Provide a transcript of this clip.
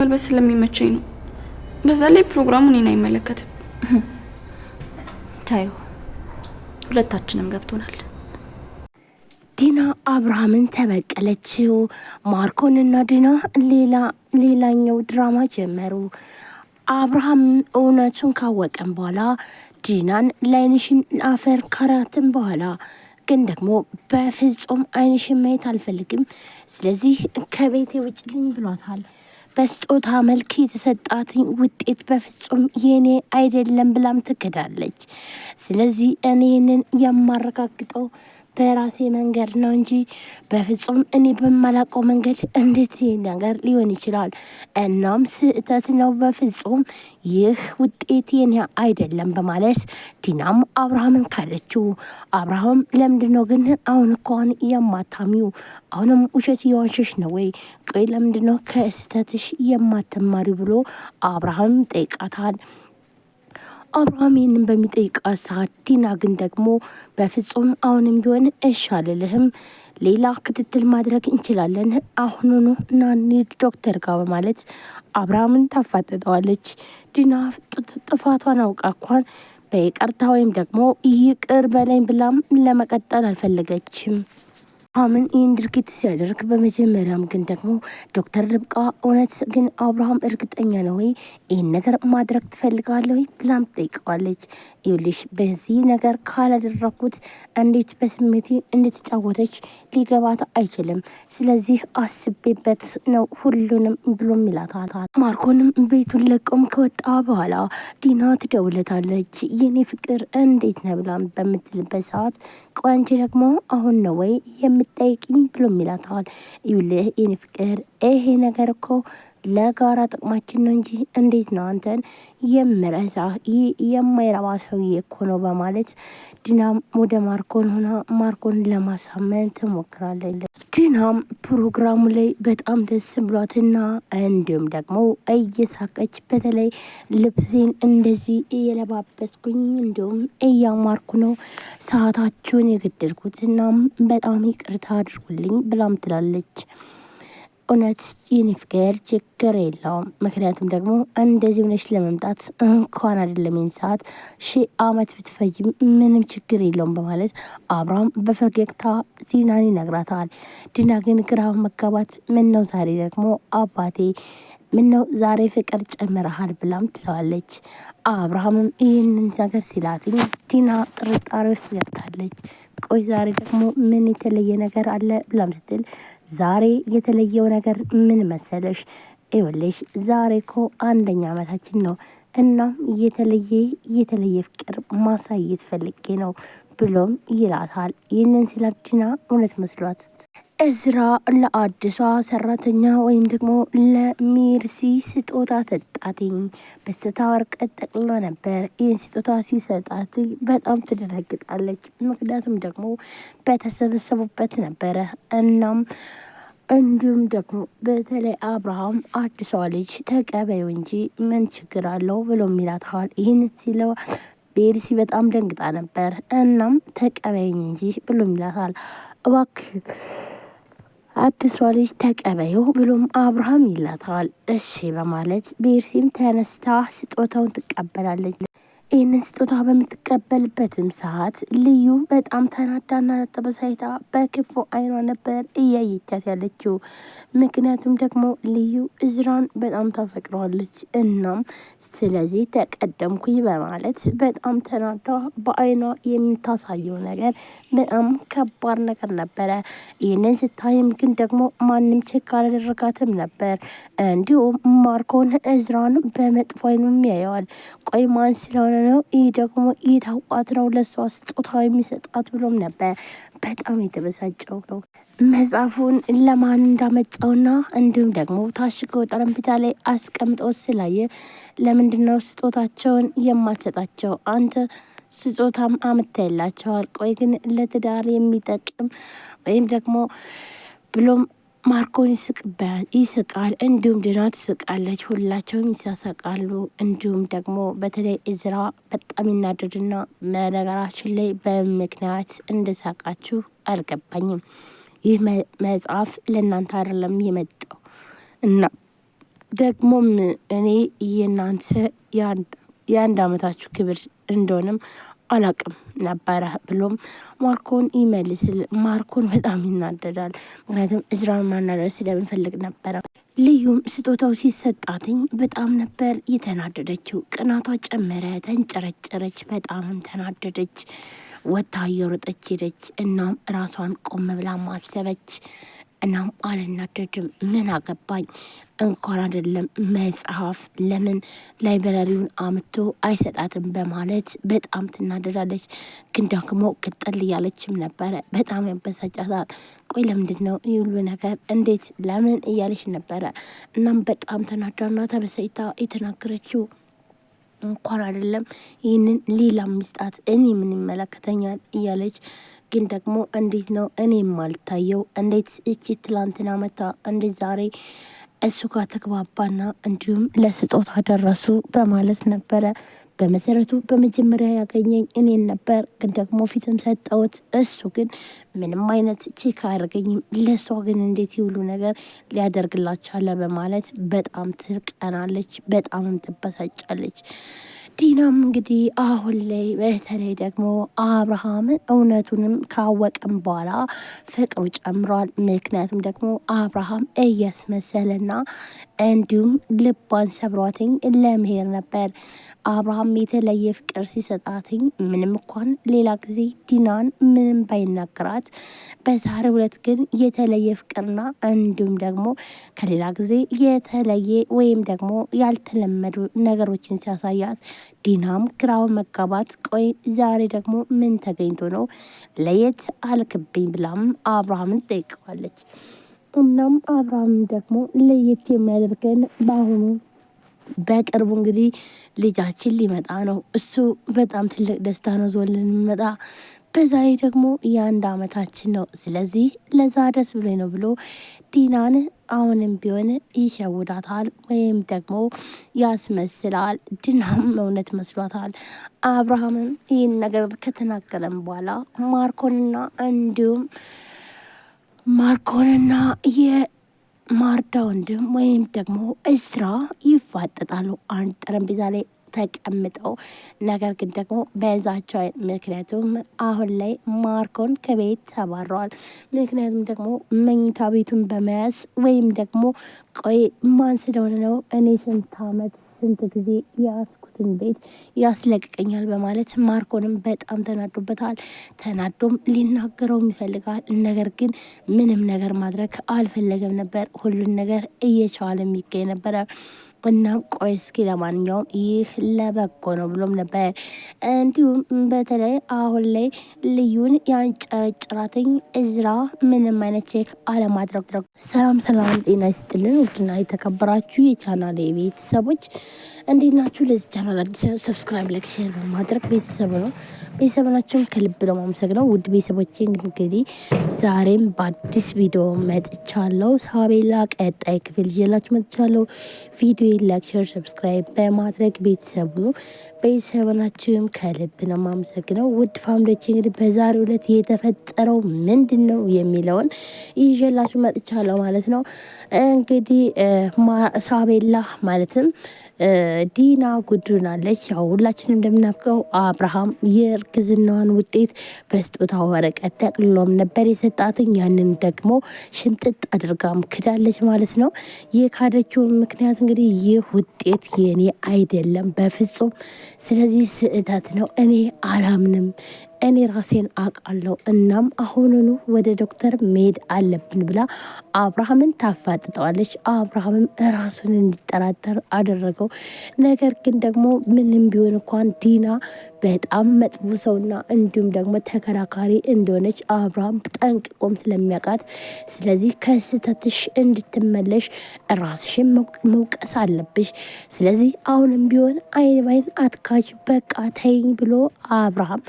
መልበስ ስለሚመቸኝ ነው። በዛ ላይ ፕሮግራሙን እኔን አይመለከትም። ታዩ ሁለታችንም ገብቶናል። ዲና አብርሃምን ተበቀለችው። ማርኮንና ዲና ሌላኛው ድራማ ጀመሩ። አብርሃም እውነቱን ካወቀም በኋላ ዲናን ለአይንሽን አፈር ካራትን በኋላ ግን ደግሞ በፍጹም አይንሽን ማየት አልፈልግም፣ ስለዚህ ከቤቴ ውጭልኝ ብሏታል። በስጦታ መልክ የተሰጣት ውጤት በፍጹም የኔ አይደለም ብላም ትክዳለች። ስለዚህ እኔንን የማረጋግጠው በራሴ መንገድ ነው እንጂ በፍጹም እኔ በማላውቀው መንገድ እንዴት ነገር ሊሆን ይችላል? እናም ስህተት ነው፣ በፍጹም ይህ ውጤት የኔ አይደለም በማለት ዲናም አብርሃምን ካለችው። አብርሃም ለምንድነው ግን አሁን እንኳን የማታሚው? አሁንም ውሸት እየዋሸሽ ነው ወይ? ቆይ ለምንድነው ከስህተትሽ የማትማሪ ብሎ አብርሃም ጠይቃታል። አብርሃም ይህንን በሚጠይቃት ሰዓት ዲና ግን ደግሞ በፍጹም አሁንም ቢሆን እሺ አልልህም፣ ሌላ ክትትል ማድረግ እንችላለን፣ አሁኑኑ እና እንሂድ ዶክተር ጋር በማለት አብርሃምን ታፋጥጠዋለች። ዲና ጥፋቷን አውቃ እንኳን በይቅርታ ወይም ደግሞ ይቅር በለኝ ብላም ለመቀጠል አልፈለገችም። አብርሃምን ይህን ድርጊት ሲያደርግ በመጀመሪያም ግን ደግሞ ዶክተር ርብቃ እውነት ግን አብርሃም እርግጠኛ ነው ወይ ይህን ነገር ማድረግ ትፈልጋለህ ወይ ብላም ጠይቀዋለች። ይኸውልሽ በዚህ ነገር ካላደረኩት እንዴት በስሜቴ እንድትጫወተች ሊገባት አይችልም፣ ስለዚህ አስቤበት ነው ሁሉንም ብሎም ይላታል። ማርኮንም ቤቱን ለቆም ከወጣ በኋላ ዲና ትደውለታለች። የኔ ፍቅር እንዴት ነው ብላም በምትልበት ሰዓት ቆይ አንቺ ደግሞ አሁን ነው ወይ የምትጠይቂኝ ብሎም ይላታል። ይኸውልህ የኔ ፍቅር ይሄ ነገር እኮ ለጋራ ጥቅማችን ነው እንጂ እንዴት ነው አንተን የምረሳ? ይህ የማይረባ ሰውዬ እኮ ነው በማለት ዲናም ወደ ማርኮን ሆና ማርኮን ለማሳመን ትሞክራለች። ዲናም ፕሮግራሙ ላይ በጣም ደስ ብሏትና እንዲሁም ደግሞ እየሳቀች በተለይ ልብሴን እንደዚህ እየለባበስኩኝ እንዲሁም እያማርኩ ነው ሰዓታችሁን የገደልኩትና በጣም ይቅርታ አድርጉልኝ ብላም ትላለች። እውነት የኔ ፍቅር ችግር የለውም፣ ምክንያቱም ደግሞ እንደዚህ ሆነሽ ለመምጣት እንኳን አይደለም ይህን ሰዓት 1000 ዓመት ብትፈጅም ምንም ችግር የለውም በማለት አብርሃም በፈገግታ ዲናን ይነግራታል። ዲና ግን ግራ መጋባት ምነው ዛሬ ደግሞ አባቴ ምነው ዛሬ ፍቅር ጨምረሃል ብላም ትለዋለች። አብርሃምም ይህንን ነገር ሲላትኝ ዲና ጥርጣሬ ውስጥ ገብታለች። ቆይ ዛሬ ደግሞ ምን የተለየ ነገር አለ ብላም ስትል ዛሬ የተለየው ነገር ምን መሰለሽ? ይኸውልሽ ዛሬ እኮ 1ኛ ዓመታችን ነው፣ እናም የተለየ ፍቅር ማሳየት ፈልጌ ነው ብሎም ይላታል። ይህንን ሲላት ዲና እውነት መስሏት እዝራ ለአዲሷ ሰራተኛ ወይም ደግሞ ለሜርሲ ስጦታ ሰጣትኝ። በስጦታ ወረቀት ጠቅልሎ ነበር። ይህን ስጦታ ሲሰጣት በጣም ትደነግጣለች፣ ምክንያቱም ደግሞ በተሰበሰቡበት ነበረ። እናም እንዲሁም ደግሞ በተለይ አብርሃም አዲሷ ልጅ ተቀበዩ እንጂ ምን ችግር አለው ብሎ ይላታል። ይህን ሲለው ሜርሲ በጣም ደንግጣ ነበር። እናም ተቀበይኝ እንጂ ብሎ ይላታል። እባክህ አዲሷ ልጅ ተቀበዩ ብሎም አብርሃም ይላታል። እሺ በማለት ሜርሲም ተነስታ ስጦታውን ትቀበላለች። ይህንን ስጦታ በምትቀበልበትም ሰዓት ልዩ በጣም ተናዳና ተበሳይታ በክፉ አይኗ ነበር እያየቻት ያለችው። ምክንያቱም ደግሞ ልዩ እዝራን በጣም ታፈቅረዋለች። እናም ስለዚህ ተቀደምኩኝ በማለት በጣም ተናዳ በአይኗ የምታሳየው ነገር በጣም ከባድ ነገር ነበረ። ይህንን ስታይም ግን ደግሞ ማንም ቼክ አላደረጋትም ነበር። እንዲሁም ማርኮን እዝራን በመጥፎ አይኑም ያየዋል። ቆይ ማን ስለሆነ ነው ይህ ደግሞ የታውቋት ነው ለሷ ስጦታ የሚሰጣት ብሎም ነበር በጣም የተበሳጨው ነው። መጽሐፉን ለማን እንዳመጣውና እንዲሁም ደግሞ ታሽገው ጠረጴዛ ላይ አስቀምጠው ስላየ ለምንድነው ስጦታቸውን የማትሰጣቸው? አንተ ስጦታም አምጥተህላቸዋል፣ ቆይ ግን ለትዳር የሚጠቅም ወይም ደግሞ ብሎም ማርኮን ይስቃል፣ እንዲሁም ዲና ትስቃለች። ሁላቸውም ይሳሳቃሉ። እንዲሁም ደግሞ በተለይ እዝራ በጣም ይናደድና በነገራችን ላይ በምክንያት እንደሳቃችሁ አልገባኝም፣ ይህ መጽሐፍ ለእናንተ አይደለም የመጣው እና ደግሞም እኔ የእናንተ የአንድ አመታችሁ ክብር እንደሆነም አላቅም ነበረ ብሎም ማርኮን ይመልስል። ማርኮን በጣም ይናደዳል። ምክንያቱም እዝራን ማናደድ ስለምፈልግ ነበረ። ልዩም ስጦታው ሲሰጣትኝ በጣም ነበር የተናደደችው። ቅናቷ ጨመረ፣ ተንጨረጨረች፣ በጣምም ተናደደች። ወታ እየሮጠች ሄደች። እናም ራሷን ቆም ብላ ማሰበች። እናም አልናደድም፣ ምን አገባኝ፣ እንኳን አይደለም መጽሐፍ ለምን ላይብረሪውን አምቶ አይሰጣትም በማለት በጣም ትናደዳለች። ግን ደግሞ ቅጥል እያለችም ነበረ። በጣም ያበሳጫታል። ቆይ ለምንድን ነው ይህ ሁሉ ነገር እንዴት ለምን እያለች ነበረ። እናም በጣም ተናዳና ተበሳጭታ የተናገረችው እንኳን አይደለም ይህንን ሌላ ሚስጣት እኔ ምን ይመለከተኛል እያለች ግን ደግሞ እንዴት ነው እኔ የማልታየው? እንዴት እቺ ትላንትና መታ እንዴት ዛሬ እሱ ጋር ተግባባና እንዲሁም ለስጦታ ደረሱ በማለት ነበረ። በመሰረቱ በመጀመሪያ ያገኘኝ እኔን ነበር፣ ግን ደግሞ ፊትም ሰጠውት። እሱ ግን ምንም አይነት ቼክ አያደርገኝም። ለእሷ ግን እንዴት ይውሉ ነገር ሊያደርግላቻለ በማለት በጣም ትቀናለች፣ በጣምም ትበሳጫለች። ዲናም እንግዲህ አሁን ላይ በተለይ ደግሞ አብርሃም እውነቱንም ካወቀም በኋላ ፍቅሩ ጨምሯል። ምክንያቱም ደግሞ አብርሃም እያስመሰለና እንዲሁም ልቧን ሰብሯትኝ ለመሄድ ነበር። አብርሃም የተለየ ፍቅር ሲሰጣትኝ ምንም እንኳን ሌላ ጊዜ ዲናን ምንም ባይናገራት፣ በዛሬው ዕለት ግን የተለየ ፍቅርና እንዲሁም ደግሞ ከሌላ ጊዜ የተለየ ወይም ደግሞ ያልተለመዱ ነገሮችን ሲያሳያት ዲናም ግራውን መጋባት፣ ቆይ ዛሬ ደግሞ ምን ተገኝቶ ነው ለየት አልክብኝ ብላም አብርሃምን ጠይቀዋለች። እናም አብርሃም ደግሞ ለየት የሚያደርገን በቅርቡ እንግዲህ ልጃችን ሊመጣ ነው። እሱ በጣም ትልቅ ደስታ ነው ዞልን የሚመጣ። በዛ ላይ ደግሞ የአንድ አመታችን ነው። ስለዚህ ለዛ ደስ ብሎ ነው ብሎ ዲናን አሁንም ቢሆን ይሸውዳታል ወይም ደግሞ ያስመስላል። ዲናም እውነት መስሏታል። አብርሃምም ይህን ነገር ከተናገረም በኋላ ማርኮንና የማርዳ ወንድም ወይም ደግሞ እዝራ ይፋጠጣሉ አንድ ጠረጴዛ ላይ ተቀምጠው። ነገር ግን ደግሞ በዛቸው ምክንያቱም አሁን ላይ ማርኮን ከቤት ተባረዋል። ምክንያቱም ደግሞ መኝታ ቤቱን በመያዝ ወይም ደግሞ ቆይ ማን ስለሆነ ነው እኔ ስንት አመት ስንት ጊዜ ያስኩትን ቤት ያስለቅቀኛል በማለት ማርኮንም በጣም ተናዶበታል። ተናዶም ሊናገረውም ይፈልጋል። ነገር ግን ምንም ነገር ማድረግ አልፈለገም ነበር። ሁሉን ነገር እየቻለ የሚገኝ ነበረ። እናም ቆይ እስኪ ለማንኛውም ይህ ለበጎ ነው ብሎም ነበር። እንዲሁም በተለይ አሁን ላይ ልዩን ያንጨረጭራትኝ እዝራ ምንም አይነት ቼክ አለማድረግ። ሰላም ጤና ይስጥልን ውድና የተከበራችሁ የቻናል ቤተሰቦች እንዴት ናችሁ? ለዚህ ቻናል አዲስ ሰብስክራይብ፣ ላይክ፣ ሼር በማድረግ ቤተሰብ ናችሁን ከልብ ነው የማመሰግነው። ውድ ቤተሰቦቼ እንግዲህ ዛሬም በአዲስ ቪዲዮ መጥቻለሁ። ሳቤላ ቀጣይ ክፍል ይዤላችሁ መጥቻለሁ። ቪዲዮ ላይክ፣ ሼር፣ ሰብስክራይብ በማድረግ ቤተሰቡ ናችሁም ከልብ ነው የማመሰግነው። ውድ ፋሚሊዎች እንግዲህ በዛሬው ዕለት የተፈጠረው ምንድን ነው የሚለውን ይዤላችሁ መጥቻለሁ ማለት ነው። እንግዲህ ሳቤላ ማለትም ዲና ጉድናለች። ያው ሁላችንም እንደምናውቀው አብርሃም የእርግዝናዋን ውጤት በስጦታ ወረቀት ጠቅልሎም ነበር የሰጣትኝ። ያንን ደግሞ ሽምጥጥ አድርጋም ክዳለች ማለት ነው። የካደችውን ምክንያት እንግዲህ ይህ ውጤት የኔ አይደለም በፍጹም፣ ስለዚህ ስህተት ነው፣ እኔ አላምንም፣ እኔ ራሴን አውቃለሁ። እናም አሁኑኑ ወደ ዶክተር መሄድ አለብን ብላ አብርሃምን ታፋጥጠዋለች። አብርሃምም ራሱን እንዲጠራጠር አደረገው። ነገር ግን ደግሞ ምንም ቢሆን እንኳን ዲና በጣም መጥፎ ሰውና እንዲሁም ደግሞ ተከራካሪ እንደሆነች አብርሃም ጠንቅቆም ስለሚያውቃት፣ ስለዚህ ከስህተትሽ እንድትመለሽ ራስሽን መውቀስ አለብሽ። ስለዚህ አሁንም ቢሆን አይን ባይን አትካች፣ በቃ ተይኝ ብሎ አብርሃም